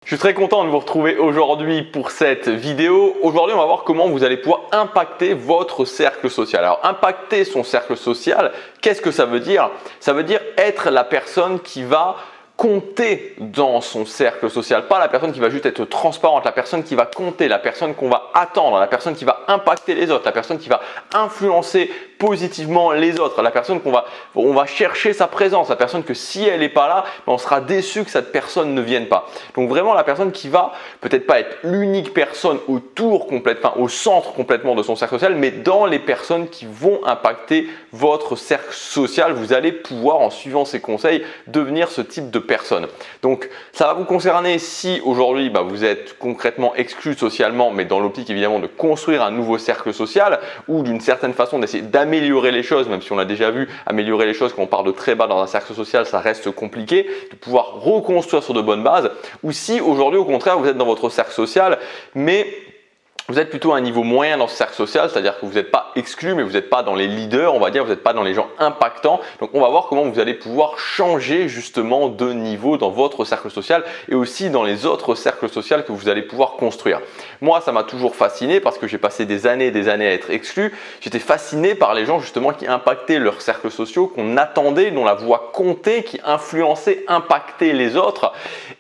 Je suis très content de vous retrouver aujourd'hui pour cette vidéo. Aujourd'hui, on va voir comment vous allez pouvoir impacter votre cercle social. Alors, impacter son cercle social, qu'est-ce que ça veut dire? Ça veut dire être la personne qui va compter dans son cercle social, pas la personne qui va juste être transparente, la personne qui va compter, la personne qu'on va attendre, la personne qui va impacter les autres, la personne qui va influencer positivement les autres, la personne on va chercher sa présence, la personne que si elle n'est pas là, on sera déçu que cette personne ne vienne pas. Donc vraiment la personne qui va peut-être pas être l'unique personne au centre complètement de son cercle social, mais dans les personnes qui vont impacter votre cercle social, vous allez pouvoir en suivant ces conseils devenir ce type de personne. Donc ça va vous concerner si aujourd'hui vous êtes concrètement exclu socialement, mais dans l'optique évidemment de construire un nouveau cercle social ou d'une certaine façon d'essayer d'améliorer les choses, même si on l'a déjà vu, améliorer les choses quand on part de très bas dans un cercle social, ça reste compliqué, de pouvoir reconstruire sur de bonnes bases, ou si aujourd'hui au contraire vous êtes dans votre cercle social, mais vous êtes plutôt à un niveau moyen dans ce cercle social, c'est-à-dire que vous n'êtes pas exclu, mais vous n'êtes pas dans les leaders, on va dire, vous n'êtes pas dans les gens impactants. Donc, on va voir comment vous allez pouvoir changer justement de niveau dans votre cercle social et aussi dans les autres cercles sociaux que vous allez pouvoir construire. Moi, ça m'a toujours fasciné parce que j'ai passé des années et des années à être exclu. J'étais fasciné par les gens justement qui impactaient leurs cercles sociaux, qu'on attendait, dont la voix comptait, qui influençaient, impactaient les autres.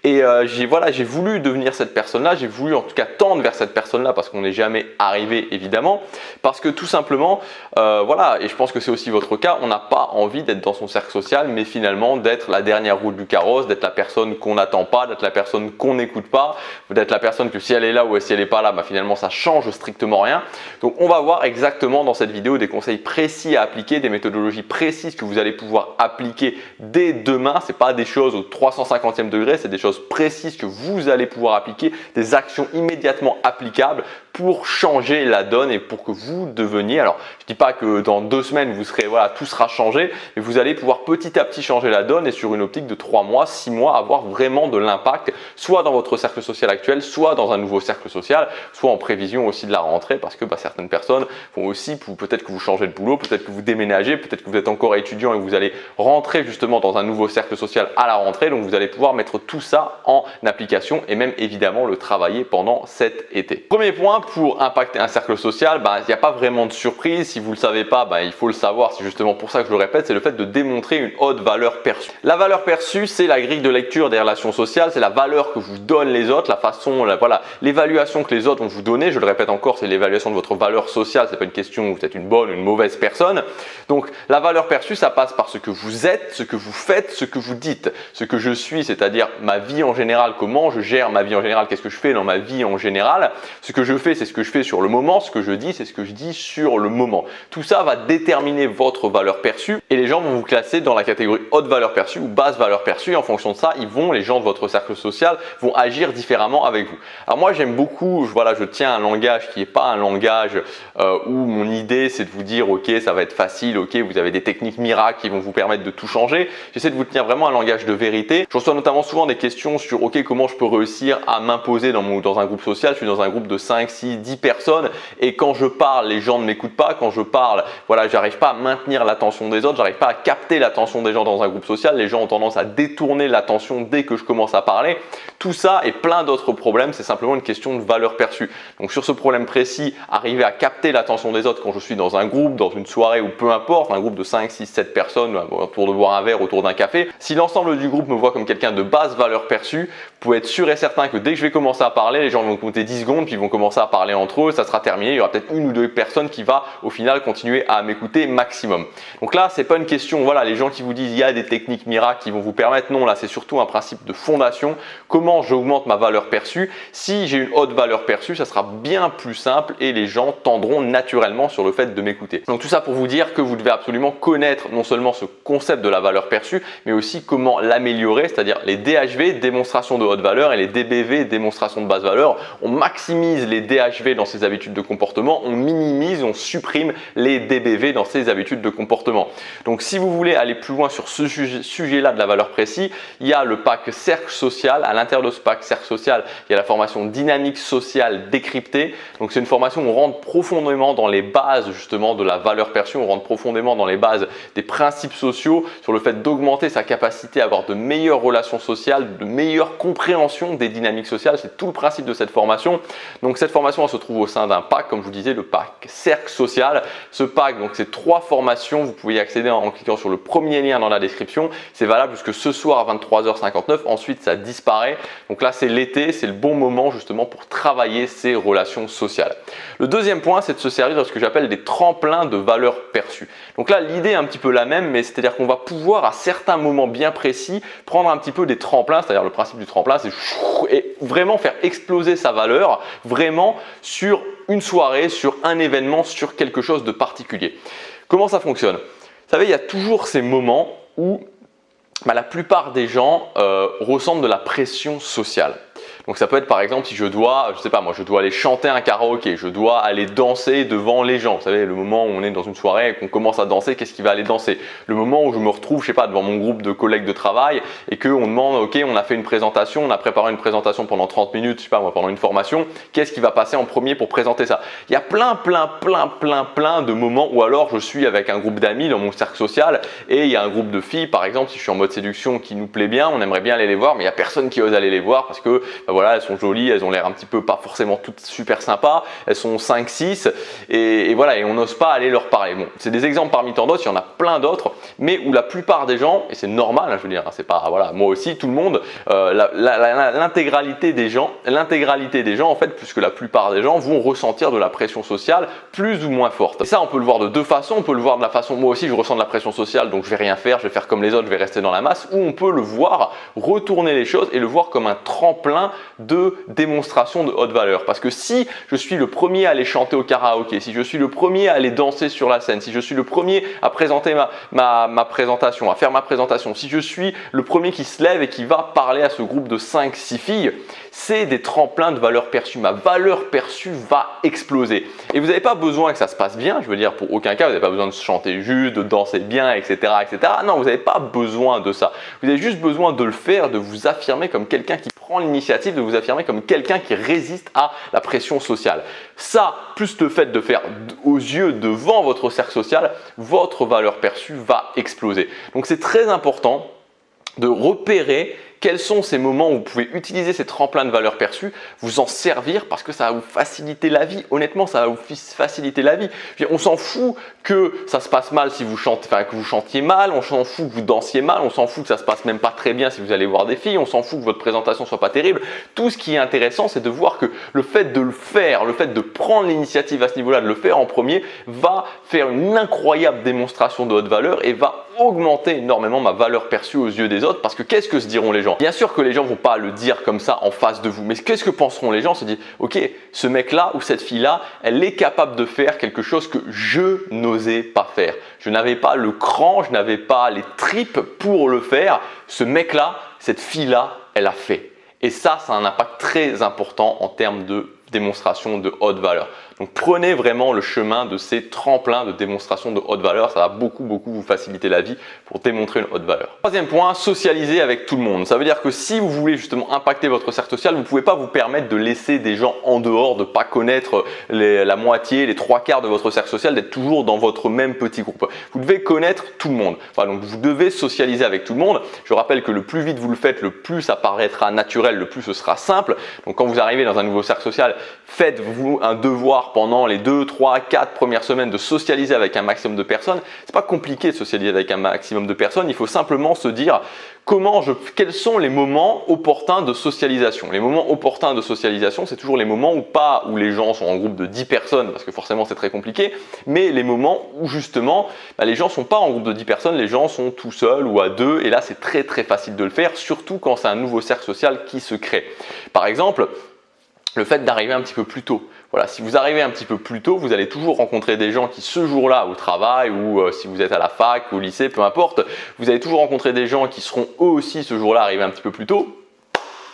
Et j'ai voulu devenir cette personne-là, j'ai voulu en tout cas tendre vers cette personne-là parce qu'on n'est jamais arrivé évidemment, parce que tout simplement, et je pense que c'est aussi votre cas, on n'a pas envie d'être dans son cercle social, mais finalement d'être la dernière roue du carrosse, d'être la personne qu'on n'attend pas, d'être la personne qu'on n'écoute pas, d'être la personne que si elle est là ou si elle n'est pas là, finalement ça change strictement rien. Donc on va voir exactement dans cette vidéo des conseils précis à appliquer, des méthodologies précises que vous allez pouvoir appliquer dès demain. C'est pas des choses au 350e degré, c'est des choses précises que vous allez pouvoir appliquer, des actions immédiatement applicables pour changer la donne et pour que vous deveniez, alors je ne dis pas que dans 2 semaines vous serez, tout sera changé, mais vous allez pouvoir petit à petit changer la donne et sur une optique de 3 mois, 6 mois, avoir vraiment de l'impact, soit dans votre cercle social actuel, soit dans un nouveau cercle social, soit en prévision aussi de la rentrée, parce que certaines personnes vont aussi, peut-être que vous changez de boulot, peut-être que vous déménagez, peut-être que vous êtes encore étudiant et vous allez rentrer justement dans un nouveau cercle social à la rentrée, donc vous allez pouvoir mettre tout ça en application et même évidemment le travailler pendant cet été. Premier point, pour impacter un cercle social, il n'y a pas vraiment de surprise. Si vous ne le savez pas, il faut le savoir. C'est justement pour ça que je le répète, c'est le fait de démontrer une haute valeur perçue. La valeur perçue, c'est la grille de lecture des relations sociales, c'est la valeur que vous donnent les autres, la façon, l'évaluation que les autres vont vous donner. Je le répète encore, c'est l'évaluation de votre valeur sociale. C'est pas une question où vous êtes une bonne ou une mauvaise personne. Donc la valeur perçue, ça passe par ce que vous êtes, ce que vous faites, ce que vous dites, ce que je suis, c'est-à-dire ma vie en général, comment je gère ma vie en général, qu'est-ce que je fais dans ma vie en général, ce que je fais, c'est ce que je fais sur le moment, ce que je dis, c'est ce que je dis sur le moment. Tout ça va déterminer votre valeur perçue et les gens vont vous classer dans la catégorie haute valeur perçue ou basse valeur perçue. En fonction de ça, les gens de votre cercle social vont agir différemment avec vous. Alors moi, j'aime beaucoup, je tiens un langage qui n'est pas un langage où mon idée, c'est de vous dire, ok, ça va être facile, ok, vous avez des techniques miracles qui vont vous permettre de tout changer. J'essaie de vous tenir vraiment un langage de vérité. Je reçois notamment souvent des questions sur, ok, comment je peux réussir à m'imposer dans un groupe social. Je suis dans un groupe de 5, 6, 10 personnes et quand je parle, les gens ne m'écoutent pas. Quand je parle, j'arrive pas à maintenir l'attention des autres, j'arrive pas à capter l'attention des gens dans un groupe social. Les gens ont tendance à détourner l'attention dès que je commence à parler. Tout ça et plein d'autres problèmes, c'est simplement une question de valeur perçue. Donc sur ce problème précis, arriver à capter l'attention des autres quand je suis dans un groupe, dans une soirée ou peu importe, un groupe de 5, 6, 7 personnes autour de boire un verre, autour d'un café, si l'ensemble du groupe me voit comme quelqu'un de basse valeur perçue, vous pouvez être sûr et certain que dès que je vais commencer à parler, les gens vont compter 10 secondes puis ils vont commencer à parler entre eux, ça sera terminé, il y aura peut-être 1 ou 2 personnes qui va au final continuer à m'écouter maximum. Donc là, c'est pas une question, les gens qui vous disent il y a des techniques miracles qui vont vous permettre, non, là c'est surtout un principe de fondation. Comment j'augmente ma valeur perçue? Si j'ai une haute valeur perçue, ça sera bien plus simple et les gens tendront naturellement sur le fait de m'écouter. Donc tout ça pour vous dire que vous devez absolument connaître non seulement ce concept de la valeur perçue, mais aussi comment l'améliorer, c'est-à-dire les DHV, démonstration de haute valeur, et les DBV, démonstration de basse valeur. On maximise les DHV dans ses habitudes de comportement, on minimise, on supprime les DBV dans ses habitudes de comportement. Donc si vous voulez aller plus loin sur ce sujet-là de la valeur précise, il y a le pack cercle social. À l'intérieur l'intérieur de ce pack cercle social, il y a la formation dynamique sociale décryptée. Donc c'est une formation où on rentre profondément dans les bases justement de la valeur perçue, on rentre profondément dans les bases des principes sociaux, sur le fait d'augmenter sa capacité à avoir de meilleures relations sociales, de meilleure compréhension des dynamiques sociales. C'est tout le principe de cette formation. Donc cette formation elle se trouve au sein d'un pack, comme je vous disais, le pack cercle social. Ce pack, donc c'est 3 formations, vous pouvez y accéder en cliquant sur le premier lien dans la description. C'est valable jusque ce soir à 23h59, ensuite ça disparaît. Donc là c'est l'été, c'est le bon moment justement pour travailler ces relations sociales. Le deuxième point, c'est de se servir de ce que j'appelle des tremplins de valeur perçue. Donc là l'idée est un petit peu la même, mais c'est-à-dire qu'on va pouvoir à certains moments bien précis prendre un petit peu des tremplins, c'est-à-dire le principe du tremplin, c'est et vraiment faire exploser sa valeur vraiment sur une soirée, sur un événement, sur quelque chose de particulier. Comment ça fonctionne? Vous savez, il y a toujours ces moments où la plupart des gens ressentent de la pression sociale. Donc ça peut être par exemple si je dois, je sais pas moi, je dois aller chanter un karaoké, je dois aller danser devant les gens. Vous savez, le moment où on est dans une soirée et qu'on commence à danser, qu'est-ce qui va aller danser? Le moment où je me retrouve, je sais pas, devant mon groupe de collègues de travail et qu'on demande, ok, on a fait une présentation, on a préparé une présentation pendant 30 minutes, je sais pas moi, pendant une formation, qu'est-ce qui va passer en premier pour présenter ça? Il y a plein de moments où alors je suis avec un groupe d'amis dans mon cercle social et il y a un groupe de filles, par exemple, si je suis en mode séduction qui nous plaît bien, on aimerait bien aller les voir, mais il y a personne qui ose aller les voir parce que voilà, elles sont jolies, elles ont l'air un petit peu pas forcément toutes super sympas, elles sont 5-6 et voilà, et on n'ose pas aller leur parler. Bon, c'est des exemples parmi tant d'autres, il y en a plein d'autres, mais où la plupart des gens, et c'est normal, hein, je veux dire, c'est pas, voilà, moi aussi, tout le monde, l'intégralité des gens en fait, plus que la plupart des gens vont ressentir de la pression sociale plus ou moins forte. Et ça, on peut le voir de deux façons, on peut le voir de la façon, moi aussi je ressens de la pression sociale, donc je vais rien faire, je vais faire comme les autres, je vais rester dans la masse, ou on peut le voir retourner les choses et le voir comme un tremplin de démonstration de haute valeur. Parce que si je suis le premier à aller chanter au karaoké, si je suis le premier à aller danser sur la scène, si je suis le premier à présenter ma présentation, à faire ma présentation, si je suis le premier qui se lève et qui va parler à ce groupe de 5-6 filles, c'est des tremplins de valeur perçue. Ma valeur perçue va exploser. Et vous n'avez pas besoin que ça se passe bien, je veux dire, pour aucun cas, vous n'avez pas besoin de chanter juste, de danser bien, etc. etc. Non, vous n'avez pas besoin de ça. Vous avez juste besoin de le faire, de vous affirmer comme quelqu'un qui prend l'initiative, de vous affirmer comme quelqu'un qui résiste à la pression sociale. Ça, plus le fait de faire aux yeux devant votre cercle social, votre valeur perçue va exploser. Donc c'est très important de repérer quels sont ces moments où vous pouvez utiliser ces tremplins de valeur perçue, vous en servir parce que ça va vous faciliter la vie. Honnêtement, ça va vous faciliter la vie. On s'en fout que ça se passe mal si vous chantez, enfin que vous chantiez mal, on s'en fout que vous dansiez mal, on s'en fout que ça se passe même pas très bien si vous allez voir des filles, on s'en fout que votre présentation soit pas terrible. Tout ce qui est intéressant, c'est de voir que le fait de le faire, le fait de prendre l'initiative à ce niveau-là, de le faire en premier, va faire une incroyable démonstration de haute valeur et va augmenter énormément ma valeur perçue aux yeux des autres parce que qu'est-ce que se diront les gens? Bien sûr que les gens vont pas le dire comme ça en face de vous, mais qu'est-ce que penseront les gens? Se dire, ok, ce mec-là ou cette fille-là, elle est capable de faire quelque chose que je n'osais pas faire. Je n'avais pas le cran, je n'avais pas les tripes pour le faire. Ce mec-là, cette fille-là, elle a fait. Et ça a un impact très important en termes de démonstration de haute valeur. Donc prenez vraiment le chemin de ces tremplins de démonstration de haute valeur, ça va beaucoup vous faciliter la vie pour démontrer une haute valeur. Troisième point, socialiser avec tout le monde. Ça veut dire que si vous voulez justement impacter votre cercle social, vous ne pouvez pas vous permettre de laisser des gens en dehors, de ne pas connaître la moitié, les 3/4 de votre cercle social, d'être toujours dans votre même petit groupe. Vous devez connaître tout le monde. Voilà, donc vous devez socialiser avec tout le monde. Je rappelle que le plus vite vous le faites, le plus ça paraîtra naturel, le plus ce sera simple. Donc quand vous arrivez dans un nouveau cercle social, faites-vous un devoir pendant les 2, 3, 4 premières semaines de socialiser avec un maximum de personnes. C'est pas compliqué de socialiser avec un maximum de personnes, il faut simplement se dire quels sont les moments opportuns de socialisation. Les moments opportuns de socialisation, c'est toujours les moments où les gens sont en groupe de 10 personnes, parce que forcément c'est très compliqué, mais les moments où justement les gens ne sont pas en groupe de 10 personnes, les gens sont tout seuls ou à 2, et là c'est très facile de le faire, surtout quand c'est un nouveau cercle social qui se crée. Par exemple, le fait d'arriver un petit peu plus tôt. Voilà, si vous arrivez un petit peu plus tôt, vous allez toujours rencontrer des gens qui ce jour-là au travail ou si vous êtes à la fac, au lycée, peu importe, vous allez toujours rencontrer des gens qui seront eux aussi ce jour-là arrivés un petit peu plus tôt.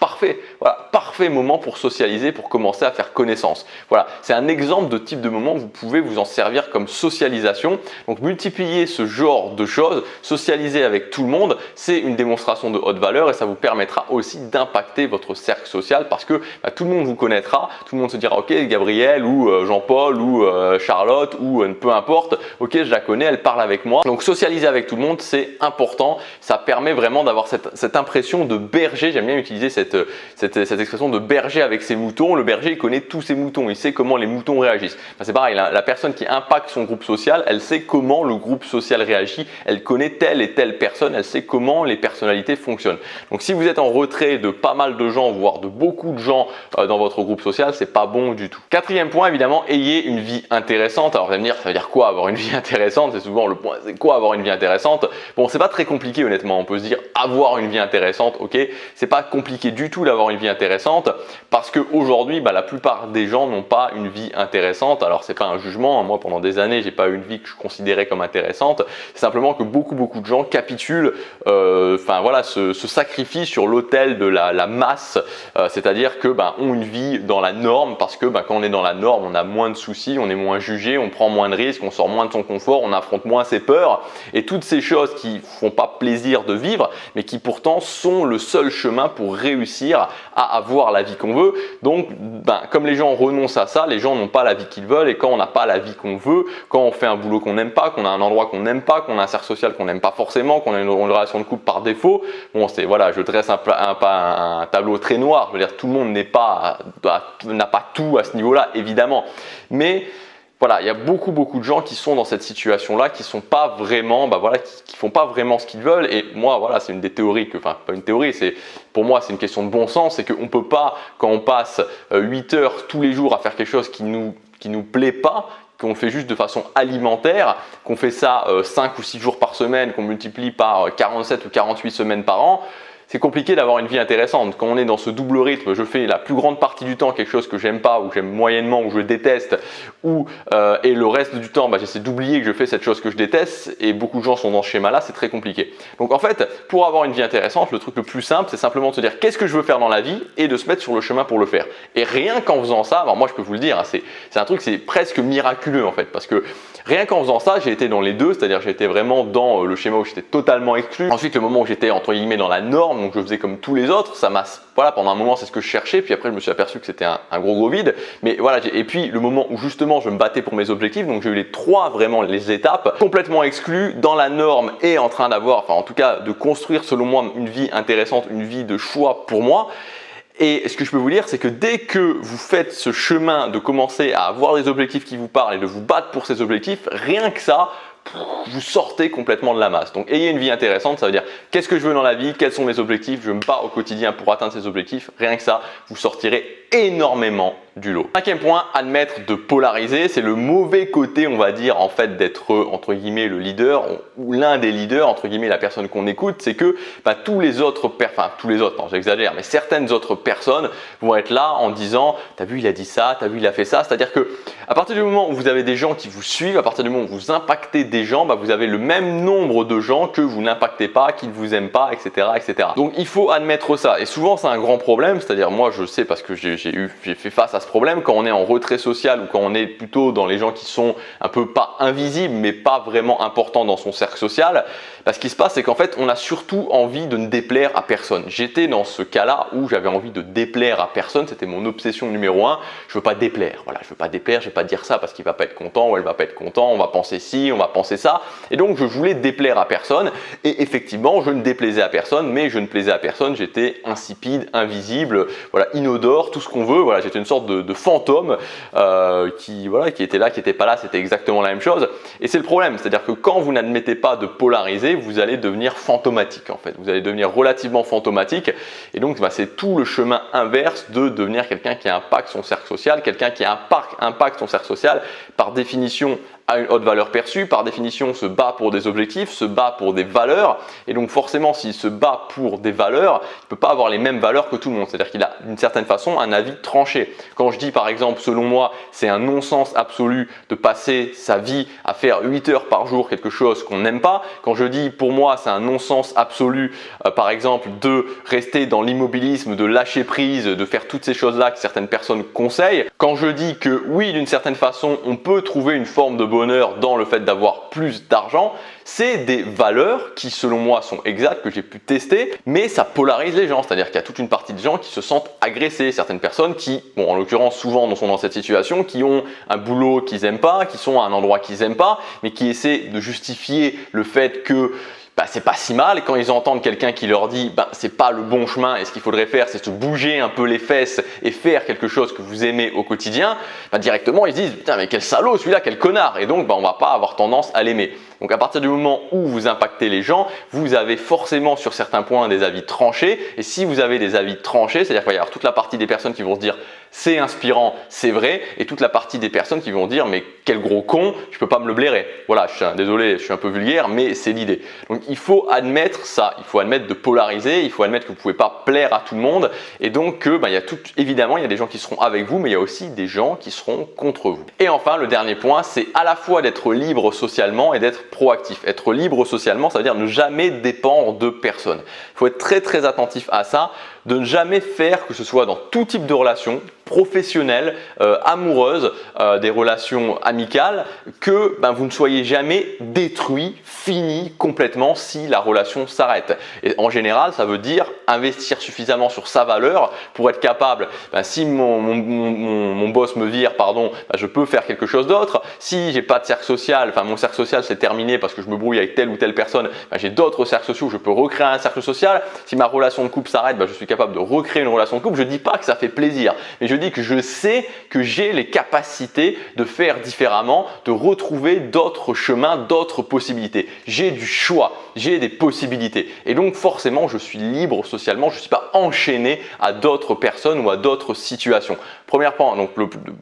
Parfait, voilà, parfait. parfait moment pour socialiser, pour commencer à faire connaissance. Voilà, c'est un exemple de type de moment où vous pouvez vous en servir comme socialisation. Donc multiplier ce genre de choses, socialiser avec tout le monde, c'est une démonstration de haute valeur et ça vous permettra aussi d'impacter votre cercle social parce que tout le monde vous connaîtra, tout le monde se dira ok Gabriel ou Jean-Paul ou Charlotte ou peu importe, ok je la connais, elle parle avec moi. Donc socialiser avec tout le monde c'est important, ça permet vraiment d'avoir cette impression de berger. J'aime bien utiliser cette expression de berger avec ses moutons. Le berger il connaît tous ses moutons, il sait comment les moutons réagissent. C'est pareil, la personne qui impacte son groupe social, elle sait comment le groupe social réagit, elle connaît telle et telle personne, elle sait comment les personnalités fonctionnent. Donc si vous êtes en retrait de pas mal de gens, voire de beaucoup de gens dans votre groupe social, c'est pas bon du tout. Quatrième point, évidemment, ayez une vie intéressante. Alors vous allez me dire, ça veut dire quoi avoir une vie intéressante? C'est souvent le point, c'est quoi avoir une vie intéressante? Bon, c'est pas très compliqué honnêtement, on peut se dire avoir une vie intéressante, ok? C'est pas compliqué du tout d'avoir une vie intéressante parce qu'aujourd'hui, la plupart des gens n'ont pas une vie intéressante. Alors c'est pas un jugement, moi pendant des années, j'ai pas eu une vie que je considérais comme intéressante. C'est simplement que beaucoup de gens capitulent, se sacrifient sur l'autel de la masse, c'est-à-dire que ont une vie dans la norme parce que quand on est dans la norme, on a moins de soucis, on est moins jugé, on prend moins de risques, on sort moins de son confort, on affronte moins ses peurs et toutes ces choses qui font pas plaisir de vivre, mais qui pourtant sont le seul chemin pour réussir à avoir la vie qu'on veut. Donc, comme les gens renoncent à ça, les gens n'ont pas la vie qu'ils veulent et quand on n'a pas la vie qu'on veut, quand on fait un boulot qu'on n'aime pas, qu'on a un endroit qu'on n'aime pas, qu'on a un cercle social qu'on n'aime pas forcément, qu'on a une relation de couple par défaut, bon, c'est voilà, je dresse un tableau très noir. Je veux dire, tout le monde n'a pas tout à ce niveau-là, évidemment, mais voilà, il y a beaucoup de gens qui sont dans cette situation-là, qui sont pas vraiment, qui font pas vraiment ce qu'ils veulent. Et moi, voilà, c'est une des théories pas une théorie, pour moi, c'est une question de bon sens, c'est qu'on peut pas, quand on passe 8 heures tous les jours à faire quelque chose qui nous plaît pas, qu'on fait juste de façon alimentaire, qu'on fait ça 5 ou 6 jours par semaine, qu'on multiplie par 47 ou 48 semaines par an, c'est compliqué d'avoir une vie intéressante. Quand on est dans ce double rythme, je fais la plus grande partie du temps quelque chose que j'aime pas ou que j'aime moyennement ou que je déteste et le reste du temps, j'essaie d'oublier que je fais cette chose que je déteste et beaucoup de gens sont dans ce schéma-là, c'est très compliqué. Donc en fait, pour avoir une vie intéressante, le truc le plus simple, c'est simplement de se dire qu'est-ce que je veux faire dans la vie et de se mettre sur le chemin pour le faire. Et rien qu'en faisant ça, alors moi je peux vous le dire, c'est un truc, c'est presque miraculeux en fait, parce que rien qu'en faisant ça, j'ai été dans les deux, c'est-à-dire j'ai été vraiment dans le schéma où j'étais totalement exclu. Ensuite, le moment où j'étais entre guillemets dans la norme, donc je faisais comme tous les autres, pendant un moment c'est ce que je cherchais, puis après je me suis aperçu que c'était un gros vide. Mais voilà, et puis le moment où justement je me battais pour mes objectifs, donc j'ai eu les étapes, complètement exclu, dans la norme et en train d'avoir, en tout cas de construire selon moi une vie intéressante, une vie de choix pour moi. Et ce que je peux vous dire, c'est que dès que vous faites ce chemin de commencer à avoir des objectifs qui vous parlent et de vous battre pour ces objectifs, rien que ça, vous sortez complètement de la masse. Donc ayez une vie intéressante, ça veut dire qu'est-ce que je veux dans la vie, quels sont mes objectifs, je me bats au quotidien pour atteindre ces objectifs, rien que ça, vous sortirez énormément du lot. Cinquième point, admettre de polariser, c'est le mauvais côté, on va dire, en fait, d'être entre guillemets le leader ou l'un des leaders, entre guillemets la personne qu'on écoute, c'est que tous les autres, non j'exagère, mais certaines autres personnes vont être là en disant t'as vu il a dit ça, t'as vu il a fait ça, c'est-à-dire que à partir du moment où vous avez des gens qui vous suivent, à partir du moment où vous impactez des gens, vous avez le même nombre de gens que vous n'impactez pas, qui ne vous aiment pas, etc., etc. Donc il faut admettre ça. Et souvent c'est un grand problème, c'est-à-dire moi je sais parce que j'ai fait face à ce problème quand on est en retrait social ou quand on est plutôt dans les gens qui sont un peu pas invisibles mais pas vraiment importants dans son cercle social. Ce qui se passe c'est qu'en fait on a surtout envie de ne déplaire à personne. J'étais dans ce cas-là où j'avais envie de déplaire à personne, c'était mon obsession numéro 1. Je veux pas déplaire, voilà, je veux pas déplaire, je vais pas dire ça parce qu'il va pas être content ou elle va pas être content, on va penser ci, on va penser ça. Et donc je voulais déplaire à personne et effectivement je ne déplaisais à personne, mais je ne plaisais à personne, j'étais insipide, invisible, voilà, inodore, tout ce qu'on veut, voilà, j'étais une sorte de fantôme qui était là, qui était pas là, c'était exactement la même chose. Et c'est le problème, c'est-à-dire que quand vous n'admettez pas de polariser, vous allez devenir fantomatique en fait, vous allez devenir relativement fantomatique et donc c'est tout le chemin inverse de devenir quelqu'un qui impacte son cercle social, quelqu'un qui impacte son cercle social, par définition a une haute valeur perçue, par définition se bat pour des objectifs, se bat pour des valeurs, et donc forcément s'il se bat pour des valeurs, il ne peut pas avoir les mêmes valeurs que tout le monde, c'est-à-dire qu'il a d'une certaine façon un avis tranché. Quand je dis par exemple, selon moi, c'est un non-sens absolu de passer sa vie à faire 8 heures par jour quelque chose qu'on n'aime pas, quand je dis pour moi c'est un non-sens absolu par exemple de rester dans l'immobilisme, de lâcher prise, de faire toutes ces choses-là que certaines personnes conseillent, quand je dis que oui d'une certaine façon on peut trouver une forme de bonheur dans le fait d'avoir plus d'argent, c'est des valeurs qui selon moi sont exactes, que j'ai pu tester, mais ça polarise les gens, c'est-à-dire qu'il y a toute une partie de gens qui se sentent agressés, certaines personnes qui, bon en l'occurrence souvent sont dans cette situation, qui ont un boulot qu'ils n'aiment pas, qui sont à un endroit qu'ils n'aiment pas, mais qui essaient de justifier le fait que c'est pas si mal, et quand ils entendent quelqu'un qui leur dit c'est pas le bon chemin et ce qu'il faudrait faire c'est se bouger un peu les fesses et faire quelque chose que vous aimez au quotidien, directement ils se disent putain mais quel salaud celui-là, quel connard, et donc on va pas avoir tendance à l'aimer. Donc à partir du moment où vous impactez les gens, vous avez forcément sur certains points des avis tranchés, et si vous avez des avis tranchés, c'est-à-dire qu'il va y avoir toute la partie des personnes qui vont se dire c'est inspirant, c'est vrai, et toute la partie des personnes qui vont dire mais quel gros con, je peux pas me le blairer. Voilà, désolé, je suis un peu vulgaire, mais c'est l'idée. Donc il faut admettre ça, il faut admettre de polariser, il faut admettre que vous pouvez pas plaire à tout le monde, et donc que évidemment il y a des gens qui seront avec vous, mais il y a aussi des gens qui seront contre vous. Et enfin le dernier point, c'est à la fois d'être libre socialement et d'être proactif. Être libre socialement, ça veut dire ne jamais dépendre de personne. Il faut être très très attentif à ça, de ne jamais faire, que ce soit dans tout type de relation, professionnelles, amoureuses, des relations amicales, que vous ne soyez jamais détruit, fini complètement si la relation s'arrête. Et en général, ça veut dire investir suffisamment sur sa valeur pour être capable, si mon boss me vire, je peux faire quelque chose d'autre. Si j'ai pas de cercle social, mon cercle social c'est terminé parce que je me brouille avec telle ou telle personne, j'ai d'autres cercles sociaux, je peux recréer un cercle social. Si ma relation de couple s'arrête, je suis capable de recréer une relation de couple. Je dis pas que ça fait plaisir, mais je dis que je sais que j'ai les capacités de faire différemment, de retrouver d'autres chemins, d'autres possibilités. J'ai du choix, j'ai des possibilités, et donc forcément je suis libre socialement, je ne suis pas enchaîné à d'autres personnes ou à d'autres situations. Premier point, donc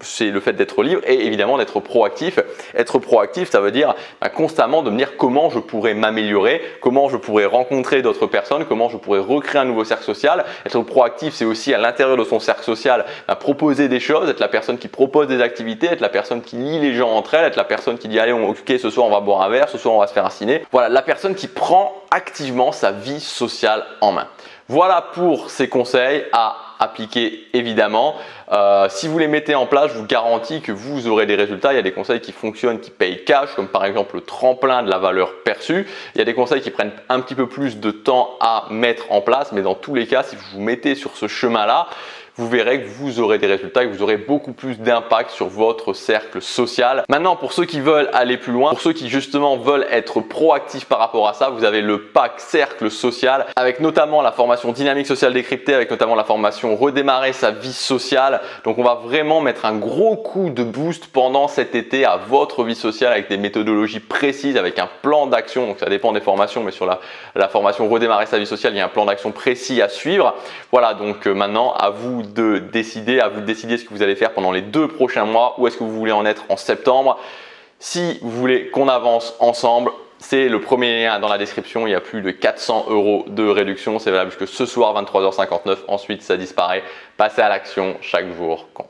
c'est le fait d'être libre et évidemment d'être proactif. Être proactif, ça veut dire constamment de me dire comment je pourrais m'améliorer, comment je pourrais rencontrer d'autres personnes, comment je pourrais recréer un nouveau cercle social. Être proactif, c'est aussi à l'intérieur de son cercle social proposer des choses, être la personne qui propose des activités, être la personne qui lie les gens entre elles, être la personne qui dit allez ok ce soir on va boire un verre, ce soir on va se faire un ciné. Voilà, la personne qui prend activement sa vie sociale en main. Voilà pour ces conseils à appliquer évidemment. Si vous les mettez en place, je vous garantis que vous aurez des résultats. Il y a des conseils qui fonctionnent, qui payent cash, comme par exemple le tremplin de la valeur perçue. Il y a des conseils qui prennent un petit peu plus de temps à mettre en place, mais dans tous les cas, si vous vous mettez sur ce chemin-là, vous verrez que vous aurez des résultats, que vous aurez beaucoup plus d'impact sur votre cercle social. Maintenant, pour ceux qui veulent aller plus loin, pour ceux qui justement veulent être proactifs par rapport à ça, vous avez le pack cercle social avec notamment la formation dynamique sociale décryptée, avec notamment la formation redémarrer sa vie sociale. Donc on va vraiment mettre un gros coup de boost pendant cet été à votre vie sociale avec des méthodologies précises, avec un plan d'action. Donc ça dépend des formations, mais sur la formation redémarrer sa vie sociale, il y a un plan d'action précis à suivre. Voilà, donc maintenant à vous de décider, ce que vous allez faire pendant les 2 prochains mois, où est-ce que vous voulez en être en septembre. Si vous voulez qu'on avance ensemble, c'est le premier lien dans la description. Il y a plus de 400 € de réduction, c'est valable jusque ce soir 23h59, ensuite ça disparaît. Passez à l'action, chaque jour compte.